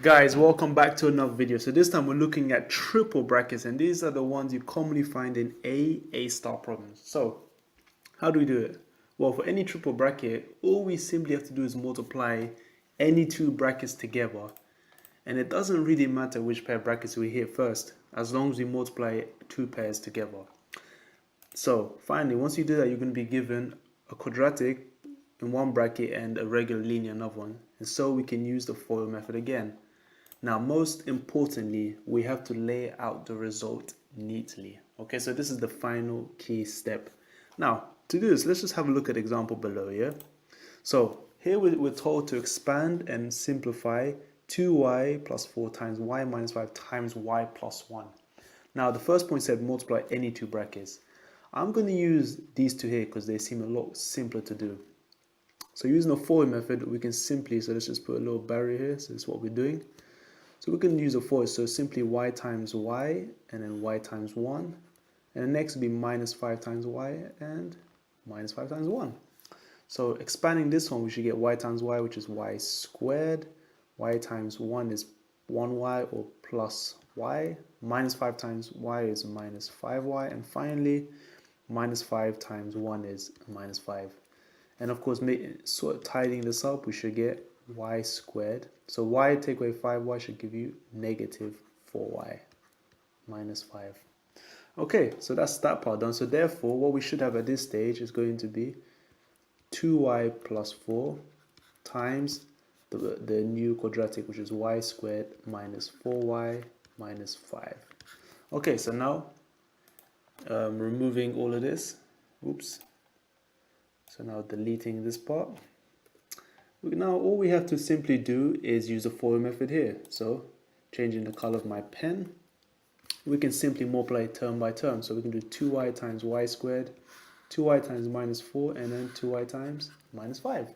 Guys, welcome back to another video. So this time we're looking at triple brackets, and these are the ones you commonly find in A-star problems. So how do we do it? Well, for any triple bracket, all we simply have to do is multiply any two brackets together, and it doesn't really matter which pair of brackets we hit first, as long as we multiply two pairs together. So finally, once you do that, you're going to be given a quadratic in one bracket and a regular linear in another one, and so we can use the FOIL method again. Now, most importantly, we have to lay out the result neatly. Okay, so this is the final key step. Now, to do this, let's just have a look at the example below, yeah? So here we're told to expand and simplify 2y plus 4 times y minus 5 times y plus 1. Now, the first point said multiply any two brackets. I'm going to use these two here because they seem a lot simpler to do. So using the FOIL method, we can simply, so let's just put a little barrier here, so this is what we're doing. So we can use a FOIL, so simply y times y, and then y times 1. And the next will be minus 5 times y, and minus 5 times 1. So expanding this one, we should get y times y, which is y squared. Y times 1 is 1y, or plus y. Minus 5 times y is minus 5y. And finally, minus 5 times 1 is minus 5. And of course, sort of tidying this up, we should get y squared. So y take away 5y should give you negative 4y minus 5. Okay, so that's that part done. So therefore, what we should have at this stage is going to be 2y plus 4 times the new quadratic, which is y squared minus 4y minus 5. Okay, so now removing all of this. Oops. So now deleting this part. Now all we have to simply do is use the FOIL method here. So changing the color of my pen, we can simply multiply term by term. So we can do 2y times y squared, 2y times minus 4, and then 2y times minus 5.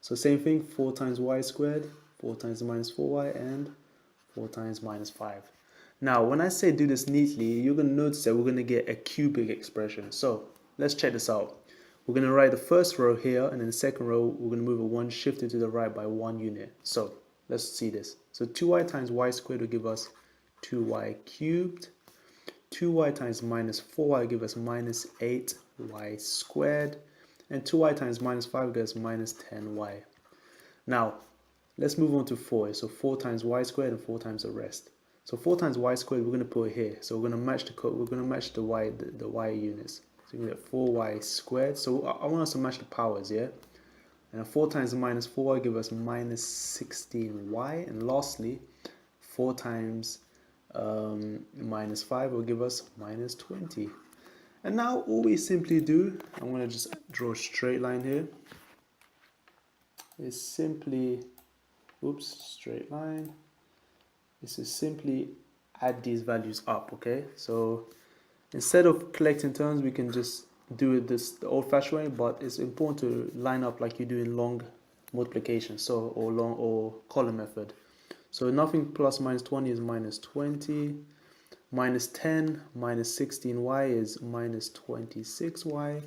So same thing, 4 times y squared, 4 times minus 4y, and 4 times minus 5. Now when I say do this neatly, you're going to notice that we're going to get a cubic expression. So let's check this out. We're going to write the first row here, and then the second row, we're going to move a 1 shifted to the right by 1 unit. So let's see this. So 2y times y squared will give us 2y cubed. 2y times minus 4y will give us minus 8y squared. And 2y times minus 5 will give us minus 10y. Now, let's move on to 4. So 4 times y squared and 4 times the rest. So 4 times y squared, we're going to put it here. So we're going to match the code. We're going to match the y units. So we get 4y squared. So I want us to match the powers, yeah? And 4 times minus 4y give us minus 16y. And lastly, 4 times minus 5 will give us minus 20. And now all we simply do, I'm going to just draw a straight line here, is simply, oops, straight line. This is simply add these values up, okay? So instead of collecting terms, we can just do it the old-fashioned way, but it's important to line up like you do in long multiplication, so or column method. So nothing plus minus 20 is minus 20, minus 10 minus 16y is minus 26y,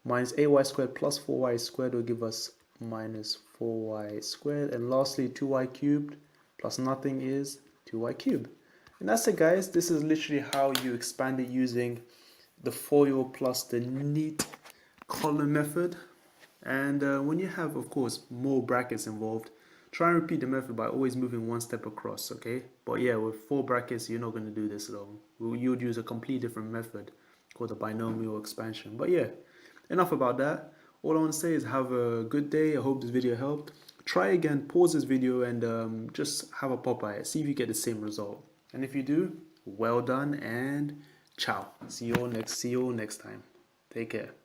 minus 8y squared plus 4y squared will give us minus 4y squared, and lastly 2y cubed plus nothing is 2y cubed. And that's it, guys. This is literally how you expand it using the FOIL plus the neat column method. And when you have, of course, more brackets involved, try and repeat the method by always moving one step across, okay? But yeah, with 4 brackets, you're not going to do this alone. You would use a completely different method called the binomial expansion. But yeah, enough about that. All I want to say is have a good day. I hope this video helped. Try again, pause this video, and just have a pop at it. See if you get the same result. And if you do, well done and ciao. See you all next time. Take care.